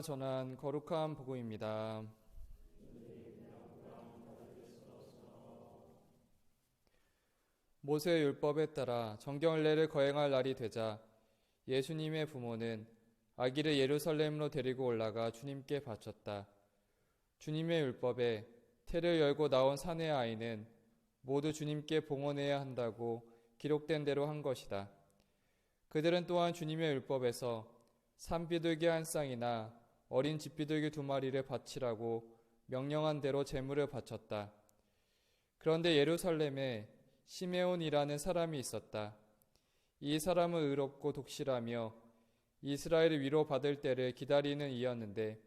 전한 거룩한 복음입니다. 모세의 율법에 따라 정경례를 거행할 날이 되자 예수님의 부모는 아기를 예루살렘으로 데리고 올라가 주님께 바쳤다. 주님의 율법에 태를 열고 나온 사내 아이는 모두 주님께 봉헌해야 한다고 기록된 대로 한 것이다. 그들은 또한 주님의 율법에서 산비둘기 한 쌍이나 어린 집비둘기 2마리를 바치라고 명령한 대로 제물을 바쳤다. 그런데 예루살렘에 시메온이라는 사람이 있었다. 이 사람은 의롭고 독실하며 이스라엘을 위로받을 때를 기다리는 이였는데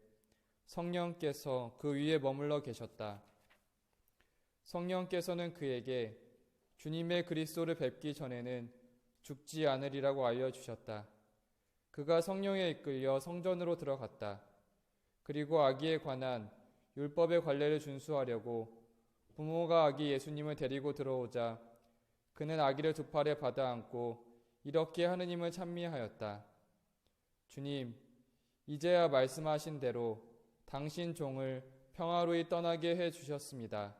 성령께서 그 위에 머물러 계셨다. 성령께서는 그에게 주님의 그리스도를 뵙기 전에는 죽지 않으리라고 알려주셨다. 그가 성령에 이끌려 성전으로 들어갔다. 그리고 아기에 관한 율법의 관례를 준수하려고 부모가 아기 예수님을 데리고 들어오자 그는 아기를 2 팔에 받아 안고 이렇게 하느님을 찬미하였다. 주님, 이제야 말씀하신 대로 당신 종을 평화로이 떠나게 해 주셨습니다.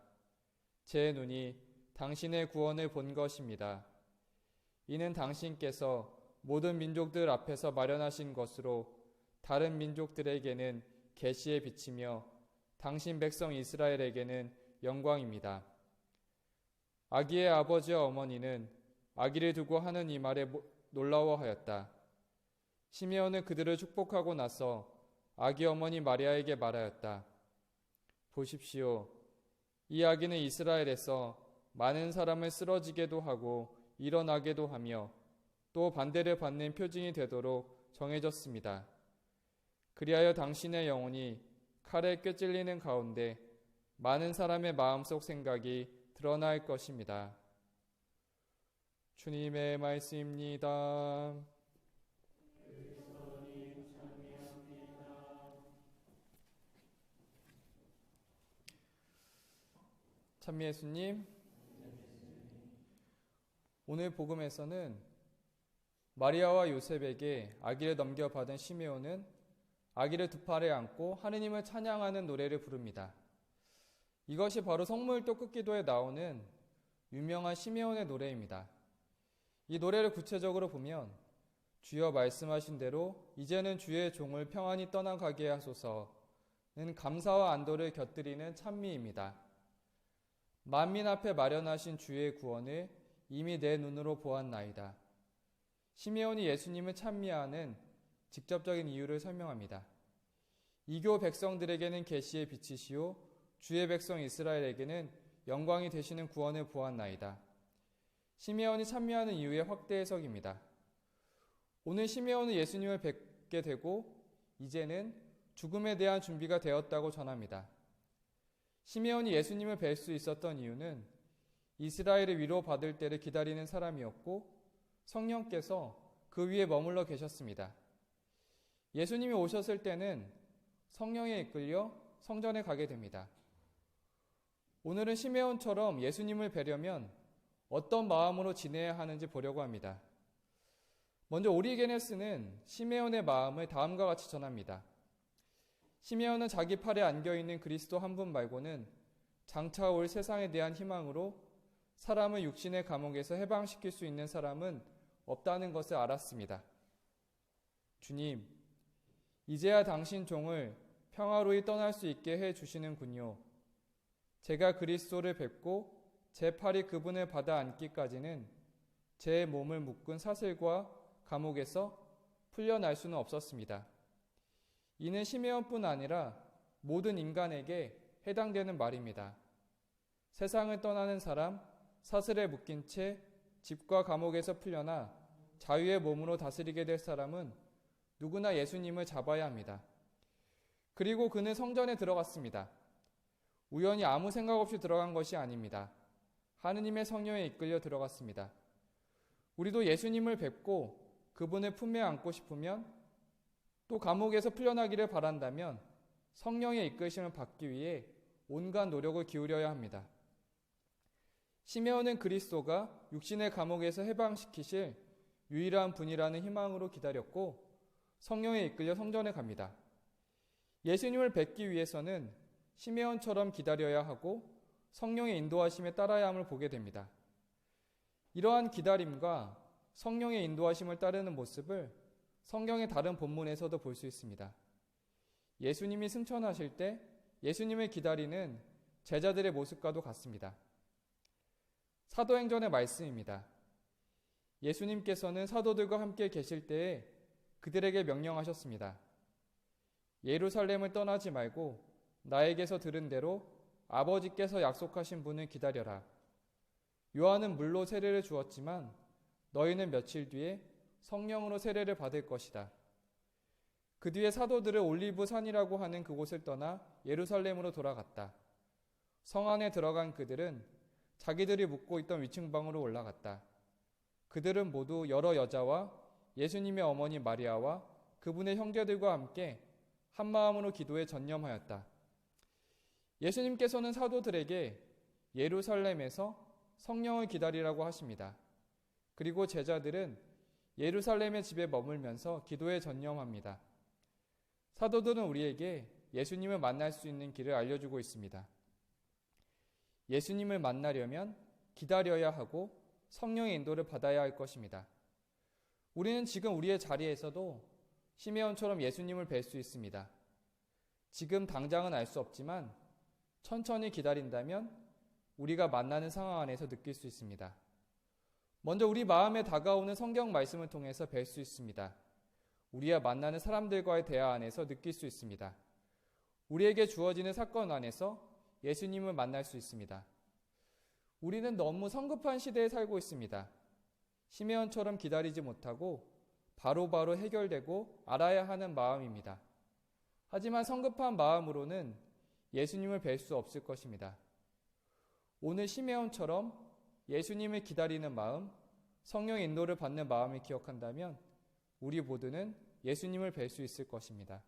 제 눈이 당신의 구원을 본 것입니다. 이는 당신께서 모든 민족들 앞에서 마련하신 것으로 다른 민족들에게는 계시의 빛이며 당신 백성 이스라엘에게는 영광입니다. 아기의 아버지와 어머니는 아기를 두고 하는 이 말에 놀라워하였다. 시메온은 그들을 축복하고 나서 아기 어머니 마리아에게 말하였다. 보십시오. 이 아기는 이스라엘에서 많은 사람을 쓰러지게도 하고 일어나게도 하며 또 반대를 받는 표징이 되도록 정해졌습니다. 그리하여 당신의 영혼이 칼에 꿰찔리는 가운데 많은 사람의 마음속 생각이 드러날 것입니다. 주님의 말씀입니다. 찬미 예수님, 오늘 복음에서는 마리아와 요셉에게 아기를 넘겨받은 시메온은 아기를 2 팔에 안고 하느님을 찬양하는 노래를 부릅니다. 이것이 바로 성모율도 끝기도에 나오는 유명한 시메온의 노래입니다. 이 노래를 구체적으로 보면 주여 말씀하신 대로 이제는 주의 종을 평안히 떠나가게 하소서는 감사와 안도를 곁들이는 찬미입니다. 만민 앞에 마련하신 주의 구원을 이미 내 눈으로 보았나이다. 시메온이 예수님을 찬미하는 직접적인 이유를 설명합니다. 이교 백성들에게는 계시의 빛이시오 주의 백성 이스라엘에게는 영광이 되시는 구원을 보았나이다. 시메온이 찬미하는 이유의 확대 해석입니다. 오늘 시메온은 예수님을 뵙게 되고 이제는 죽음에 대한 준비가 되었다고 전합니다. 시메온이 예수님을 뵐 수 있었던 이유는 이스라엘을 위로받을 때를 기다리는 사람이었고 성령께서 그 위에 머물러 계셨습니다. 예수님이 오셨을 때는 성령에 이끌려 성전에 가게 됩니다. 오늘은 시메온처럼 예수님을 뵈려면 어떤 마음으로 지내야 하는지 보려고 합니다. 먼저 오리게네스는 시메온의 마음을 다음과 같이 전합니다. 시메온은 자기 팔에 안겨있는 그리스도 한 분 말고는 장차 올 세상에 대한 희망으로 사람을 육신의 감옥에서 해방시킬 수 있는 사람은 없다는 것을 알았습니다. 주님, 이제야 당신 종을 평화로이 떠날 수 있게 해 주시는군요. 제가 그리스도를 뵙고 제 팔이 그분을 받아 안기까지는 제 몸을 묶은 사슬과 감옥에서 풀려날 수는 없었습니다. 이는 시메온뿐 아니라 모든 인간에게 해당되는 말입니다. 세상을 떠나는 사람, 사슬에 묶인 채 집과 감옥에서 풀려나 자유의 몸으로 다스리게 될 사람은 누구나 예수님을 잡아야 합니다. 그리고 그는 성전에 들어갔습니다. 우연히 아무 생각 없이 들어간 것이 아닙니다. 하느님의 성령에 이끌려 들어갔습니다. 우리도 예수님을 뵙고 그분을 품에 안고 싶으면 또 감옥에서 풀려나기를 바란다면 성령의 이끄심을 받기 위해 온갖 노력을 기울여야 합니다. 시메온은 그리스도가 육신의 감옥에서 해방시키실 유일한 분이라는 희망으로 기다렸고 성령에 이끌려 성전에 갑니다. 예수님을 뵙기 위해서는 시메온처럼 기다려야 하고 성령의 인도하심에 따라야 함을 보게 됩니다. 이러한 기다림과 성령의 인도하심을 따르는 모습을 성경의 다른 본문에서도 볼 수 있습니다. 예수님이 승천하실 때 예수님을 기다리는 제자들의 모습과도 같습니다. 사도행전의 말씀입니다. 예수님께서는 사도들과 함께 계실 때에 그들에게 명령하셨습니다. 예루살렘을 떠나지 말고 나에게서 들은 대로 아버지께서 약속하신 분을 기다려라. 요한은 물로 세례를 주었지만 너희는 며칠 뒤에 성령으로 세례를 받을 것이다. 그 뒤에 사도들은 올리브 산이라고 하는 그곳을 떠나 예루살렘으로 돌아갔다. 성 안에 들어간 그들은 자기들이 묵고 있던 위층방으로 올라갔다. 그들은 모두 여러 여자와 예수님의 어머니 마리아와 그분의 형제들과 함께 한 마음으로 기도에 전념하였다. 예수님께서는 사도들에게 예루살렘에서 성령을 기다리라고 하십니다. 그리고 제자들은 예루살렘의 집에 머물면서 기도에 전념합니다. 사도들은 우리에게 예수님을 만날 수 있는 길을 알려주고 있습니다. 예수님을 만나려면 기다려야 하고 성령의 인도를 받아야 할 것입니다. 우리는 지금 우리의 자리에서도 시메온처럼 예수님을 뵐 수 있습니다. 지금 당장은 알 수 없지만 천천히 기다린다면 우리가 만나는 상황 안에서 느낄 수 있습니다. 먼저 우리 마음에 다가오는 성경 말씀을 통해서 뵐 수 있습니다. 우리와 만나는 사람들과의 대화 안에서 느낄 수 있습니다. 우리에게 주어지는 사건 안에서 예수님을 만날 수 있습니다. 우리는 너무 성급한 시대에 살고 있습니다. 시메온처럼 기다리지 못하고 바로바로 해결되고 알아야 하는 마음입니다. 하지만 성급한 마음으로는 예수님을 뵐 수 없을 것입니다. 오늘 시메온처럼 예수님을 기다리는 마음, 성령의 인도를 받는 마음을 기억한다면 우리 모두는 예수님을 뵐 수 있을 것입니다.